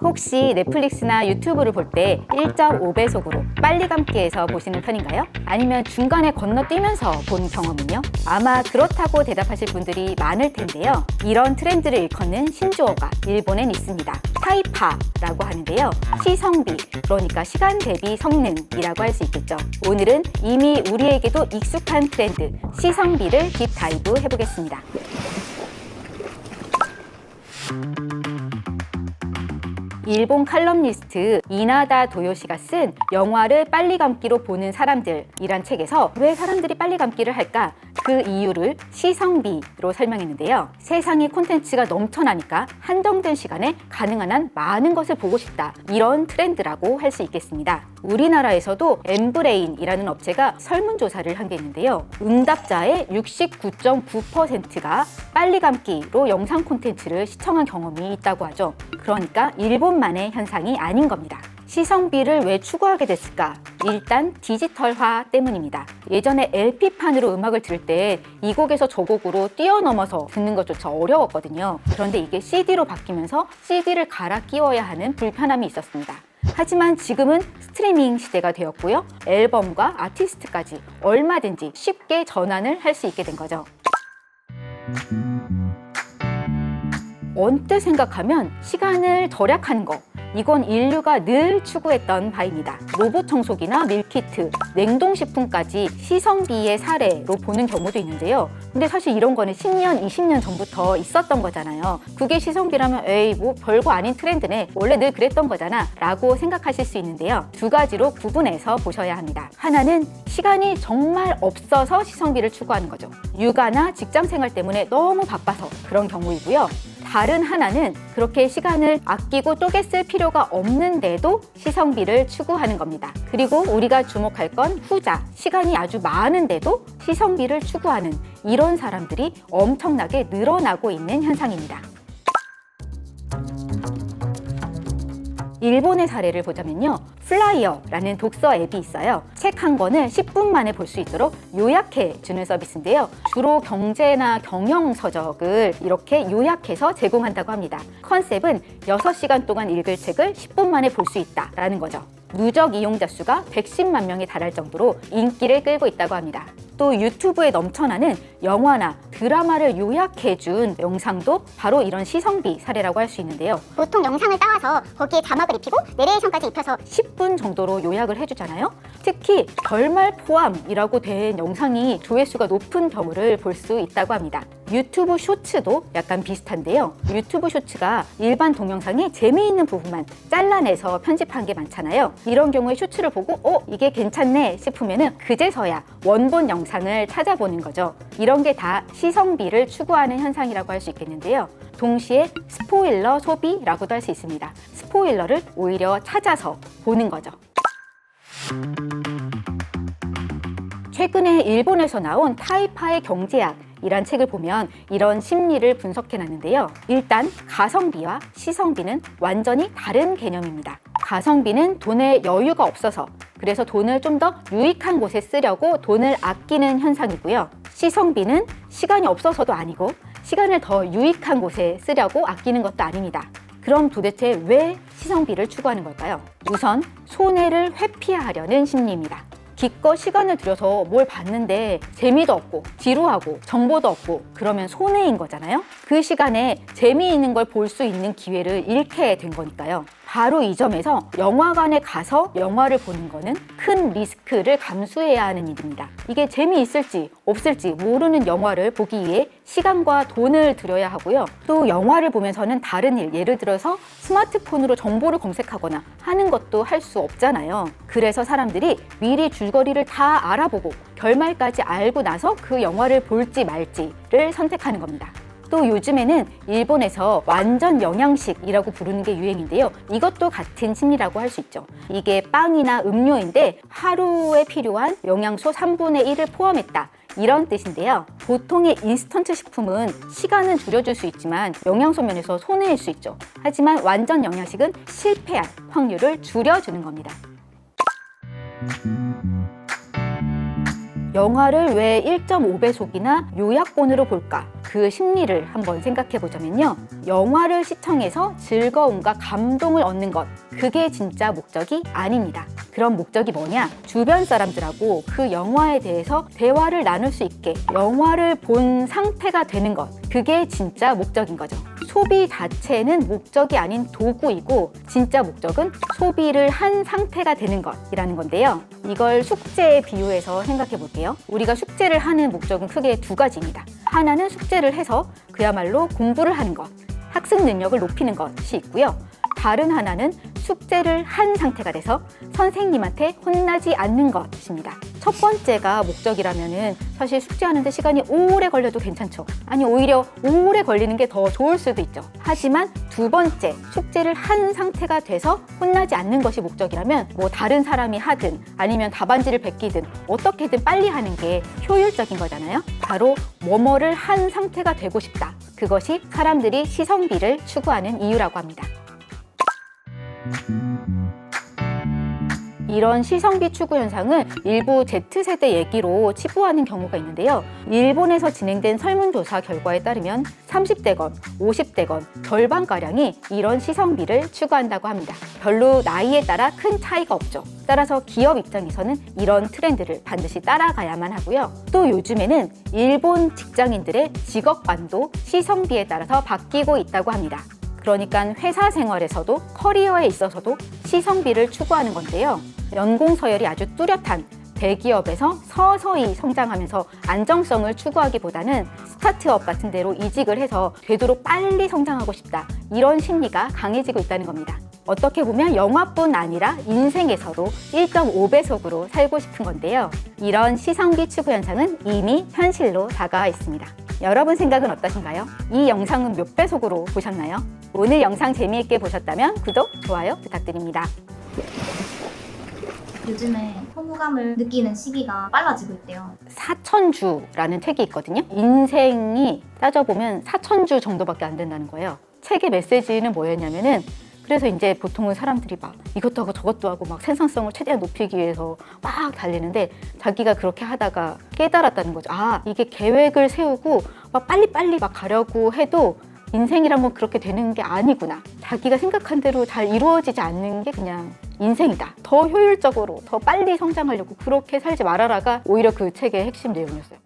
혹시 넷플릭스나 유튜브를 볼 때 1.5배속으로 빨리 감기해서 보시는 편인가요? 아니면 중간에 건너뛰면서 본 경험은요? 아마 그렇다고 대답하실 분들이 많을 텐데요. 이런 트렌드를 일컫는 신조어가 일본엔 있습니다. 타이파라고 하는데요. 시성비, 그러니까 시간 대비 성능이라고 할 수 있겠죠. 오늘은 이미 우리에게도 익숙한 트렌드, 시성비를 딥다이브 해보겠습니다. 일본 칼럼니스트 이나다 도요시가 쓴 영화를 빨리 감기로 보는 사람들이란 책에서 왜 사람들이 빨리 감기를 할까? 그 이유를 시성비로 설명했는데요. 세상에 콘텐츠가 넘쳐나니까 한정된 시간에 가능한 한 많은 것을 보고 싶다. 이런 트렌드라고 할 수 있겠습니다. 우리나라에서도 엠브레인이라는 업체가 설문조사를 한 게 있는데요. 응답자의 69.9%가 빨리 감기로 영상 콘텐츠를 시청한 경험이 있다고 하죠. 그러니까 일본만의 현상이 아닌 겁니다. 시성비를 왜 추구하게 됐을까? 일단 디지털화 때문입니다. 예전에 LP판으로 음악을 들을 때 이 곡에서 저 곡으로 뛰어넘어서 듣는 것조차 어려웠거든요. 그런데 이게 CD로 바뀌면서 CD를 갈아 끼워야 하는 불편함이 있었습니다. 하지만 지금은 스트리밍 시대가 되었고요. 앨범과 아티스트까지 얼마든지 쉽게 전환을 할 수 있게 된 거죠. 언뜻 생각하면 시간을 절약하는 거, 이건 인류가 늘 추구했던 바입니다. 로봇 청소기나 밀키트, 냉동식품까지 시성비의 사례로 보는 경우도 있는데요. 근데 사실 이런 거는 10년, 20년 전부터 있었던 거잖아요. 그게 시성비라면 에이 뭐 별거 아닌 트렌드네, 원래 늘 그랬던 거잖아 라고 생각하실 수 있는데요. 두 가지로 구분해서 보셔야 합니다. 하나는 시간이 정말 없어서 시성비를 추구하는 거죠. 육아나 직장생활 때문에 너무 바빠서 그런 경우이고요. 다른 하나는 그렇게 시간을 아끼고 쪼개 쓸 필요가 없는데도 시성비를 추구하는 겁니다. 그리고 우리가 주목할 건 후자, 시간이 아주 많은데도 시성비를 추구하는 이런 사람들이 엄청나게 늘어나고 있는 현상입니다. 일본의 사례를 보자면요. 플라이어라는 독서 앱이 있어요. 책 한 권을 10분 만에 볼 수 있도록 요약해 주는 서비스인데요. 주로 경제나 경영 서적을 이렇게 요약해서 제공한다고 합니다. 컨셉은 6시간 동안 읽을 책을 10분 만에 볼 수 있다라는 거죠. 누적 이용자 수가 110만 명에 달할 정도로 인기를 끌고 있다고 합니다. 또 유튜브에 넘쳐나는 영화나 드라마를 요약해준 영상도 바로 이런 시성비 사례라고 할 수 있는데요. 보통 영상을 따와서 거기에 자막을 입히고 내레이션까지 입혀서 10분 정도로 요약을 해주잖아요. 특히 결말 포함이라고 된 영상이 조회수가 높은 경우를 볼 수 있다고 합니다. 유튜브 쇼츠도 약간 비슷한데요. 유튜브 쇼츠가 일반 동영상에 재미있는 부분만 잘라내서 편집한 게 많잖아요. 이런 경우에 쇼츠를 보고 이게 괜찮네 싶으면은 그제서야 원본 영상을 찾아보는 거죠. 이런 게 다 시성비를 추구하는 현상이라고 할 수 있겠는데요. 동시에 스포일러 소비라고도 할 수 있습니다. 스포일러를 오히려 찾아서 보는 거죠. 최근에 일본에서 나온 타이파의 경제학 이란 책을 보면 이런 심리를 분석해놨는데요. 일단 가성비와 시성비는 완전히 다른 개념입니다. 가성비는 돈에 여유가 없어서 그래서 돈을 좀 더 유익한 곳에 쓰려고 돈을 아끼는 현상이고요. 시성비는 시간이 없어서도 아니고 시간을 더 유익한 곳에 쓰려고 아끼는 것도 아닙니다. 그럼 도대체 왜 시성비를 추구하는 걸까요? 우선 손해를 회피하려는 심리입니다. 기껏 시간을 들여서 뭘 봤는데 재미도 없고 지루하고 정보도 없고 그러면 손해인 거잖아요. 그 시간에 재미있는 걸 볼 수 있는 기회를 잃게 된 거니까요. 바로 이 점에서 영화관에 가서 영화를 보는 거는 큰 리스크를 감수해야 하는 일입니다. 이게 재미있을지 없을지 모르는 영화를 보기 위해 시간과 돈을 들여야 하고요. 또 영화를 보면서는 다른 일, 예를 들어서 스마트폰으로 정보를 검색하거나 하는 것도 할 수 없잖아요. 그래서 사람들이 미리 줄거리를 다 알아보고 결말까지 알고 나서 그 영화를 볼지 말지를 선택하는 겁니다. 또 요즘에는 일본에서 완전 영양식이라고 부르는 게 유행인데요. 이것도 같은 심리라고 할 수 있죠. 이게 빵이나 음료인데 하루에 필요한 영양소 3분의 1을 포함했다. 이런 뜻인데요. 보통의 인스턴트 식품은 시간은 줄여줄 수 있지만 영양소 면에서 손해일 수 있죠. 하지만 완전 영양식은 실패할 확률을 줄여주는 겁니다. 영화를 왜 1.5배속이나 요약본으로 볼까? 그 심리를 한번 생각해 보자면요. 영화를 시청해서 즐거움과 감동을 얻는 것, 그게 진짜 목적이 아닙니다. 그럼 목적이 뭐냐? 주변 사람들하고 그 영화에 대해서 대화를 나눌 수 있게 영화를 본 상태가 되는 것, 그게 진짜 목적인 거죠. 소비 자체는 목적이 아닌 도구이고 진짜 목적은 소비를 한 상태가 되는 것이라는 건데요. 이걸 숙제에 비유해서 생각해 볼게요. 우리가 숙제를 하는 목적은 크게 두 가지입니다. 하나는 숙제를 해서 그야말로 공부를 하는 것, 학습 능력을 높이는 것이 있고요. 다른 하나는 숙제를 한 상태가 돼서 선생님한테 혼나지 않는 것입니다. 첫 번째가 목적이라면은 사실 숙제하는데 시간이 오래 걸려도 괜찮죠. 아니 오히려 오래 걸리는 게 더 좋을 수도 있죠. 하지만 두 번째, 숙제를 한 상태가 돼서 혼나지 않는 것이 목적이라면 뭐 다른 사람이 하든 아니면 답안지를 베끼든 어떻게든 빨리 하는 게 효율적인 거잖아요. 바로 뭐뭐를 한 상태가 되고 싶다. 그것이 사람들이 시성비를 추구하는 이유라고 합니다. 이런 시성비 추구 현상은 일부 Z세대 얘기로 치부하는 경우가 있는데요. 일본에서 진행된 설문조사 결과에 따르면 30대건, 50대건 절반가량이 이런 시성비를 추구한다고 합니다. 별로 나이에 따라 큰 차이가 없죠. 따라서 기업 입장에서는 이런 트렌드를 반드시 따라가야만 하고요. 또 요즘에는 일본 직장인들의 직업관도 시성비에 따라서 바뀌고 있다고 합니다. 그러니까 회사 생활에서도 커리어에 있어서도 시성비를 추구하는 건데요. 연공 서열이 아주 뚜렷한 대기업에서 서서히 성장하면서 안정성을 추구하기보다는 스타트업 같은 데로 이직을 해서 되도록 빨리 성장하고 싶다. 이런 심리가 강해지고 있다는 겁니다. 어떻게 보면 영화뿐 아니라 인생에서도 1.5배속으로 살고 싶은 건데요. 이런 시성비 추구 현상은 이미 현실로 다가와 있습니다. 여러분 생각은 어떠신가요? 이 영상은 몇 배속으로 보셨나요? 오늘 영상 재미있게 보셨다면 구독, 좋아요 부탁드립니다. 요즘에 허무감을 느끼는 시기가 빨라지고 있대요. 사천주라는 책이 있거든요. 인생이 따져보면 4,000주 정도밖에 안 된다는 거예요. 책의 메시지는 뭐였냐면은 그래서 이제 보통은 사람들이 막 이것도 하고 저것도 하고 막 생산성을 최대한 높이기 위해서 막 달리는데 자기가 그렇게 하다가 깨달았다는 거죠. 아, 이게 계획을 세우고 막 빨리빨리 막 가려고 해도 인생이란 건 그렇게 되는 게 아니구나. 자기가 생각한 대로 잘 이루어지지 않는 게 그냥 인생이다. 더 효율적으로, 더 빨리 성장하려고 그렇게 살지 말아라가 오히려 그 책의 핵심 내용이었어요.